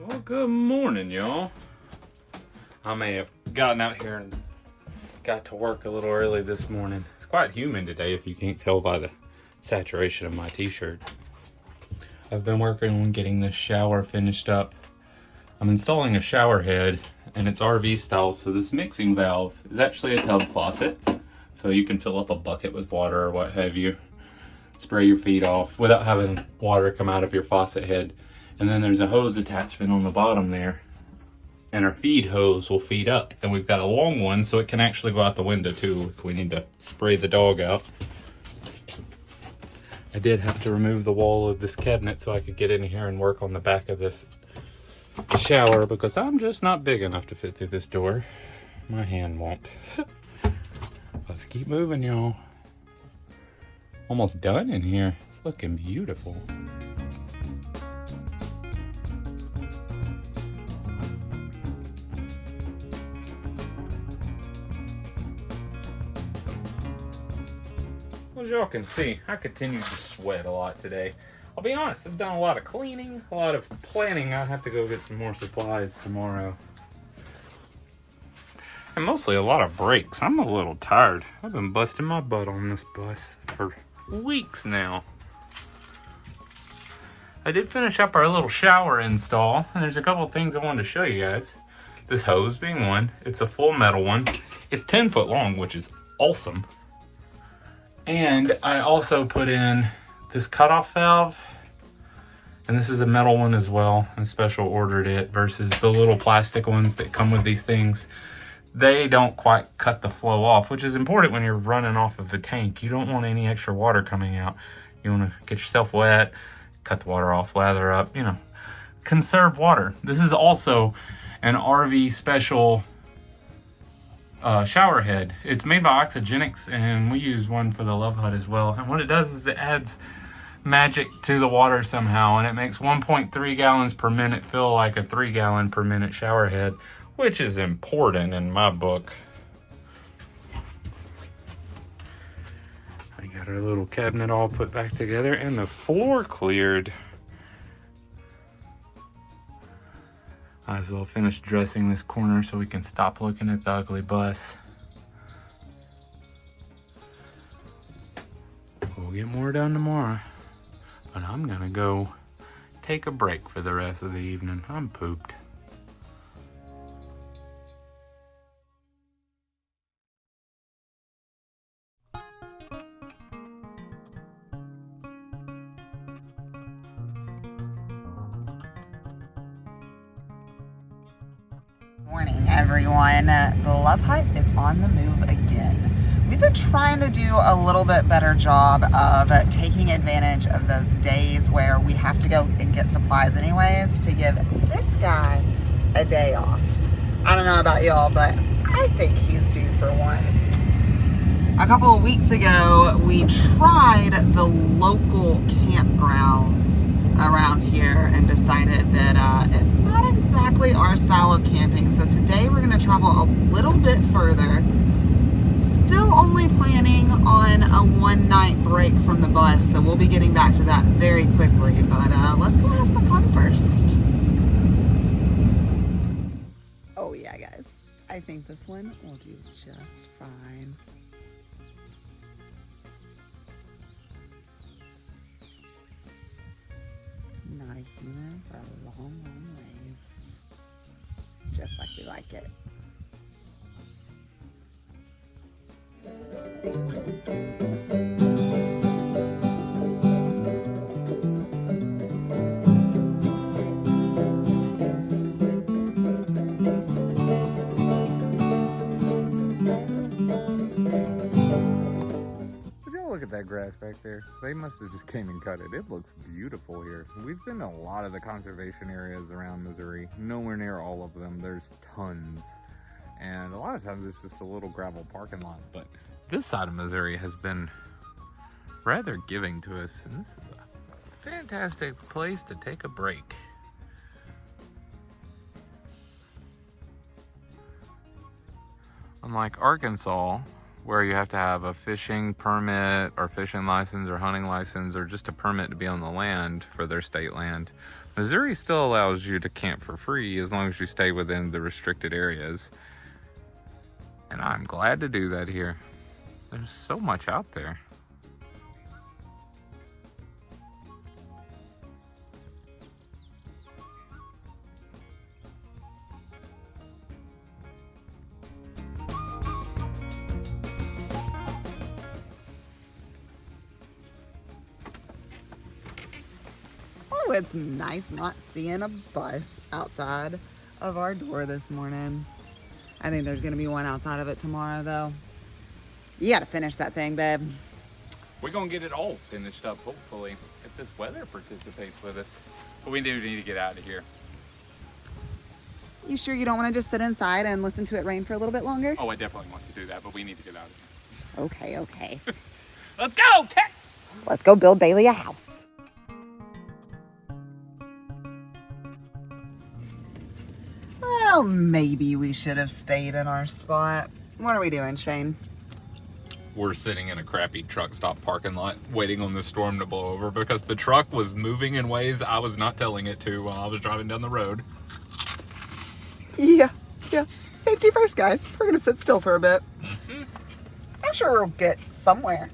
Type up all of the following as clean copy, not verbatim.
Well, good morning, y'all. I may have gotten out here and got to work a little early this morning. It's quite humid today, if you can't tell by the saturation of my t-shirt. I've been working on getting this shower finished up. I'm installing a shower head, and it's RV style, so this mixing valve is actually a tub faucet. So you can fill up a bucket with water or what have you, spray your feet off without having water come out of your faucet head. And then there's a hose attachment on the bottom there, and our feed hose will feed up. Then we've got a long one, so it can actually go out the window too if we need to spray the dog out. I did have to remove the wall of this cabinet so I could get in here and work on the back of this shower, because I'm just not big enough to fit through this door. My hand won't. Let's keep moving, y'all. Almost done in here. It's looking beautiful. As y'all can see, I continue to sweat a lot today. I'll be honest, I've done a lot of cleaning, a lot of planning. I have to go get some more supplies tomorrow. And mostly a lot of breaks. I'm a little tired. I've been busting my butt on this bus for weeks now. I did finish up our little shower install, and there's a couple things I wanted to show you guys. This hose being one. It's a full metal one. It's 10 foot long, which is awesome. And I also put in this cutoff valve, and this is a metal one as well. I special ordered it versus the little plastic ones that come with these things. They don't quite cut the flow off, which is important when you're running off of the tank. You don't want any extra water coming out. You want to get yourself wet, cut the water off, lather up, you know, conserve water. This is also an RV special shower head. It's made by Oxygenics, and we use one for the Love Hut as well. And what it does is it adds magic to the water somehow, and it makes 1.3 gallons per minute feel like a 3 gallon per minute shower head, which is important in my book. I got our little cabinet all put back together and the floor cleared. Might as well finish dressing this corner so we can stop looking at the ugly bus. We'll get more done tomorrow. But I'm gonna go take a break for the rest of the evening. I'm pooped. Morning, everyone. The Love Hut is on the move again. We've been trying to do a little bit better job of taking advantage of those days where we have to go and get supplies anyways to give this guy a day off. I don't know about y'all, but I think he's due for one. A couple of weeks ago, we tried the local campgrounds around here and decided that it's not exactly our style of camping. So today we're going to travel a little bit further. Still only planning on a one-night break from the bus, so we'll be getting back to that very quickly. But let's go have some fun first. Oh yeah, guys. I think this one will do just fine. Not a human for a long, long ways. Just like we like it. Look at that grass back there. They must have just came and cut it. It looks beautiful here. We've been to a lot of the conservation areas around Missouri. Nowhere near all of them. There's tons. And a lot of times it's just a little gravel parking lot. But this side of Missouri has been rather giving to us. And this is a fantastic place to take a break. Unlike Arkansas, where you have to have a fishing permit or fishing license or hunting license or just a permit to be on the land for their state land. Missouri still allows you to camp for free as long as you stay within the restricted areas. And I'm glad to do that here. There's so much out there. Oh, it's nice not seeing a bus outside of our door this morning. I think there's gonna be one outside of it tomorrow though. You gotta finish that thing, babe. We're gonna get it all finished up, hopefully, if this weather participates with us. But we do need to get out of here. You sure you don't wanna just sit inside and listen to it rain for a little bit longer? Oh, I definitely want to do that, but we need to get out of here. Okay. Let's go, Tex! Let's go build Bailey a house. Well, maybe we should have stayed in our spot. What are we doing, Shane? We're sitting in a crappy truck stop parking lot waiting on the storm to blow over because the truck was moving in ways I was not telling it to while I was driving down the road. Yeah. Safety first, guys. We're gonna sit still for a bit. I'm sure we'll get somewhere.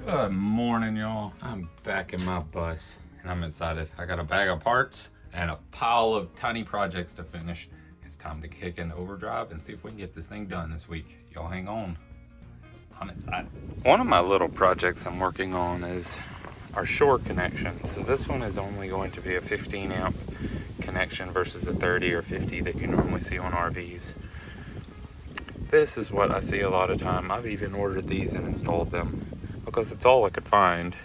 Good morning, y'all. I'm back in my bus and I'm excited. I got a bag of parts and a pile of tiny projects to finish. It's time to kick in overdrive and see if we can get this thing done this week. Y'all hang on. I'm excited. One of my little projects I'm working on is our shore connection. So this one is only going to be a 15 amp connection versus a 30 or 50 that you normally see on RVs. This is what I see a lot of time. I've even ordered these and installed them because it's all I could find.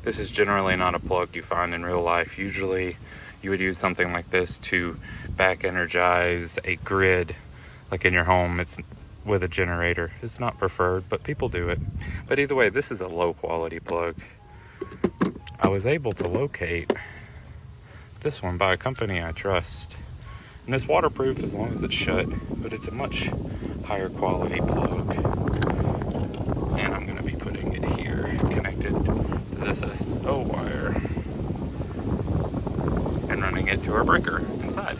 This is generally not a plug you find in real life. Usually you would use something like this to back energize a grid, like in your home. It's with a generator. It's not preferred, but people do it. But either way, this is a low quality plug. I was able to locate this one by a company I trust. And it's waterproof as long as it's shut, but it's a much higher quality plug. And I'm gonna be putting it here, connected to this SO wire, and running it to our breaker inside.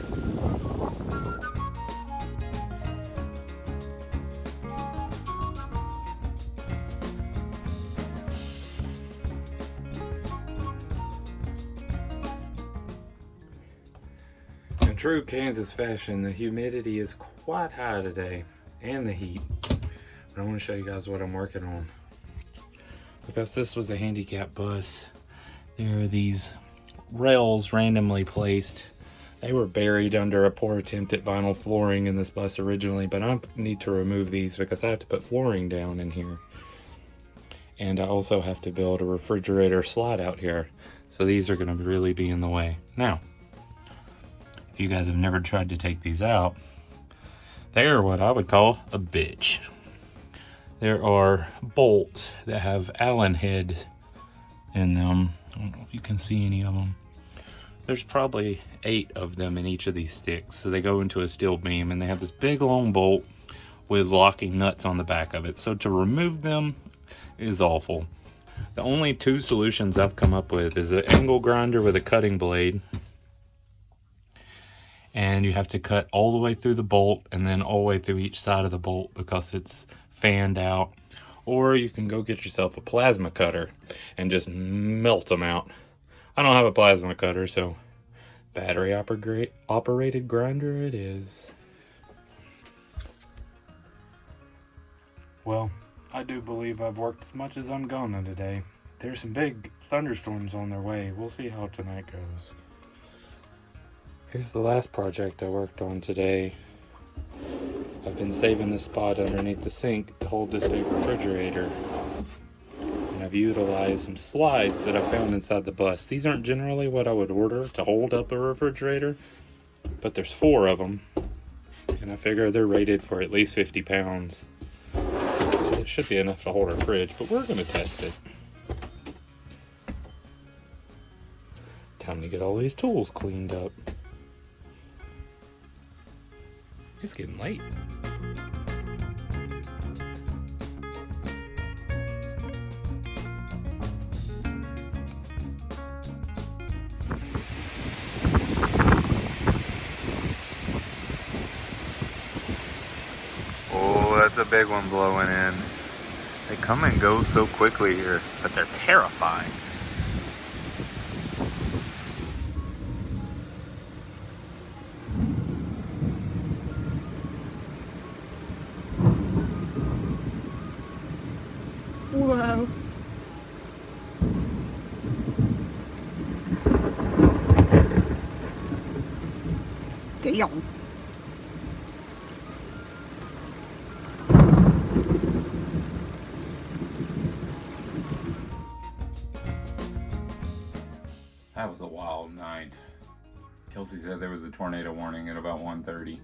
In true Kansas fashion, the humidity is quite high today, and the heat. But I want to show you guys what I'm working on. Because this was a handicap bus, there are these rails randomly placed. They were buried under a poor attempt at vinyl flooring in this bus originally, but I need to remove these because I have to put flooring down in here. And I also have to build a refrigerator slide out here. So these are going to really be in the way. Now, if you guys have never tried to take these out, they are what I would call a bitch. There are bolts that have Allen heads in them. I don't know if you can see any of them. There's probably 8 of them in each of these sticks. So they go into a steel beam and they have this big long bolt with locking nuts on the back of it. So to remove them is awful. The only 2 solutions I've come up with is an angle grinder with a cutting blade. And you have to cut all the way through the bolt and then all the way through each side of the bolt because it's fanned out. Or you can go get yourself a plasma cutter and just melt them out. I don't have a plasma cutter, so battery operated grinder it is. Well, I do believe I've worked as much as I'm gonna today. There's some big thunderstorms on their way. We'll see how tonight goes. Here's the last project I worked on today. I've been saving this spot underneath the sink to hold this big refrigerator. And I've utilized some slides that I found inside the bus. These aren't generally what I would order to hold up a refrigerator, but there's 4 of them. And I figure they're rated for at least 50 pounds. So it should be enough to hold our fridge, but we're gonna test it. Time to get all these tools cleaned up. It's getting late. Oh, that's a big one blowing in. They come and go so quickly here, but they're terrifying. Whoa. Damn. That was a wild night. Kelsey said there was a tornado warning at about 1:30.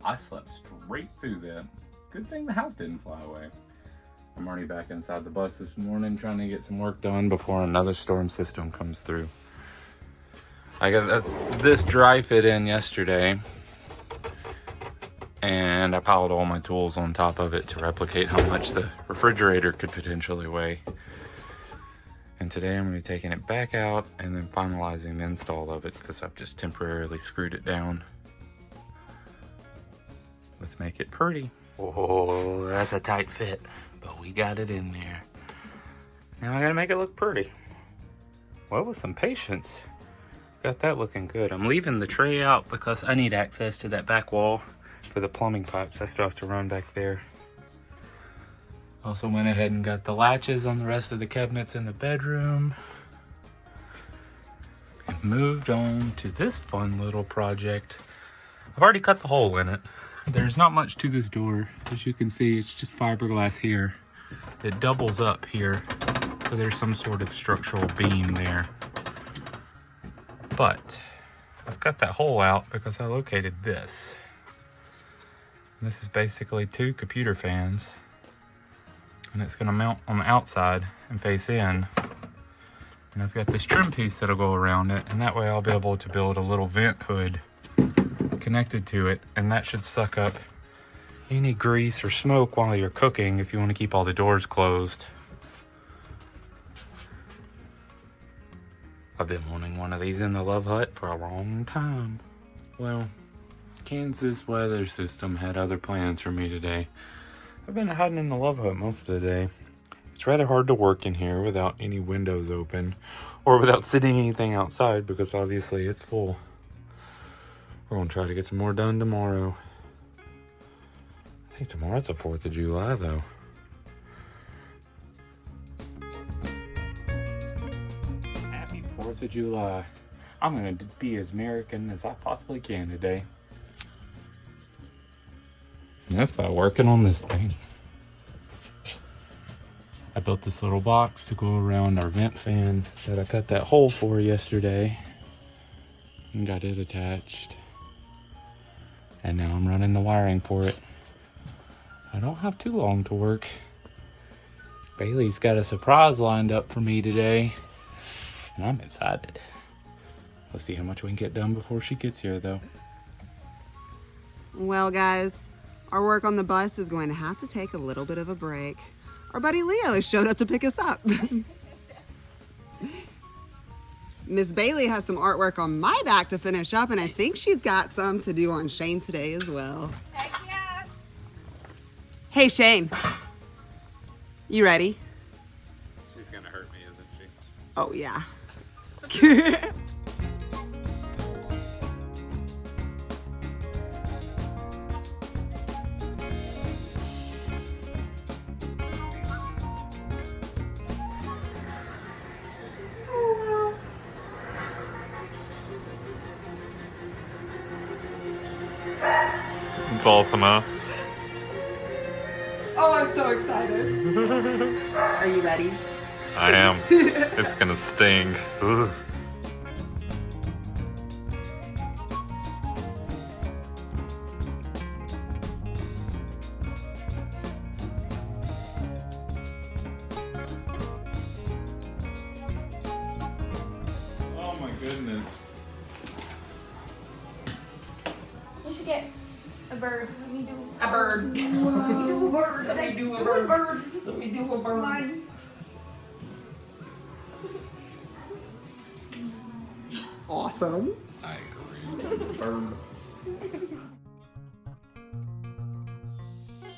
I slept straight through that. Good thing the house didn't fly away. I'm already back inside the bus this morning trying to get some work done before another storm system comes through. I guess this dry fit in yesterday, and I piled all my tools on top of it to replicate how much the refrigerator could potentially weigh. And today I'm going to be taking it back out and then finalizing the install of it because I've just temporarily screwed it down. Let's make it pretty. Oh, that's a tight fit, but we got it in there. Now I gotta make it look pretty. Well, with some patience, got that looking good. I'm leaving the tray out because I need access to that back wall for the plumbing pipes. I still have to run back there. Also went ahead and got the latches on the rest of the cabinets in the bedroom. And moved on to this fun little project. I've already cut the hole in it. There's not much to this door. As you can see, it's just fiberglass here. It doubles up here, so there's some sort of structural beam there. But I've cut that hole out because I located this. And this is basically 2 computer fans. And it's gonna mount on the outside and face in. And I've got this trim piece that'll go around it, and that way I'll be able to build a little vent hood connected to it, and that should suck up any grease or smoke while you're cooking if you want to keep all the doors closed. I've been wanting one of these in the Love Hut for a long time. Well, Kansas weather system had other plans for me today. I've been hiding in the Love Hut most of the day. It's rather hard to work in here without any windows open or without sitting anything outside because obviously it's full. We're gonna try to get some more done tomorrow. I think tomorrow's the 4th of July though. Happy 4th of July. I'm gonna be as American as I possibly can today. And that's by working on this thing. I built this little box to go around our vent fan that I cut that hole for yesterday and got it attached. And now I'm running the wiring for it. I don't have too long to work. Bailey's got a surprise lined up for me today, and I'm excited. Let's see how much we can get done before she gets here though. Well, guys, our work on the bus is going to have to take a little bit of a break. Our buddy Leo has showed up to pick us up. Miss Bailey has some artwork on my back to finish up, and I think she's got some to do on Shane today as well. Heck yeah! Hey, Shane. You ready? She's gonna hurt me, isn't she? Oh, yeah. It's awesome, huh? Oh, I'm so excited. Are you ready? I am. It's gonna sting. Ugh. Oh my goodness. You should get bird. Let me do A bird. Let me do a bird. Let me do a Do bird. bird. Let me do a bird. Mine. Awesome. I agree. Bird.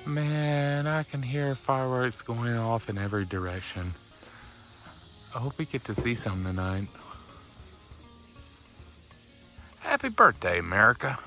Man, I can hear fireworks going off in every direction. I hope we get to see some tonight. Happy birthday, America.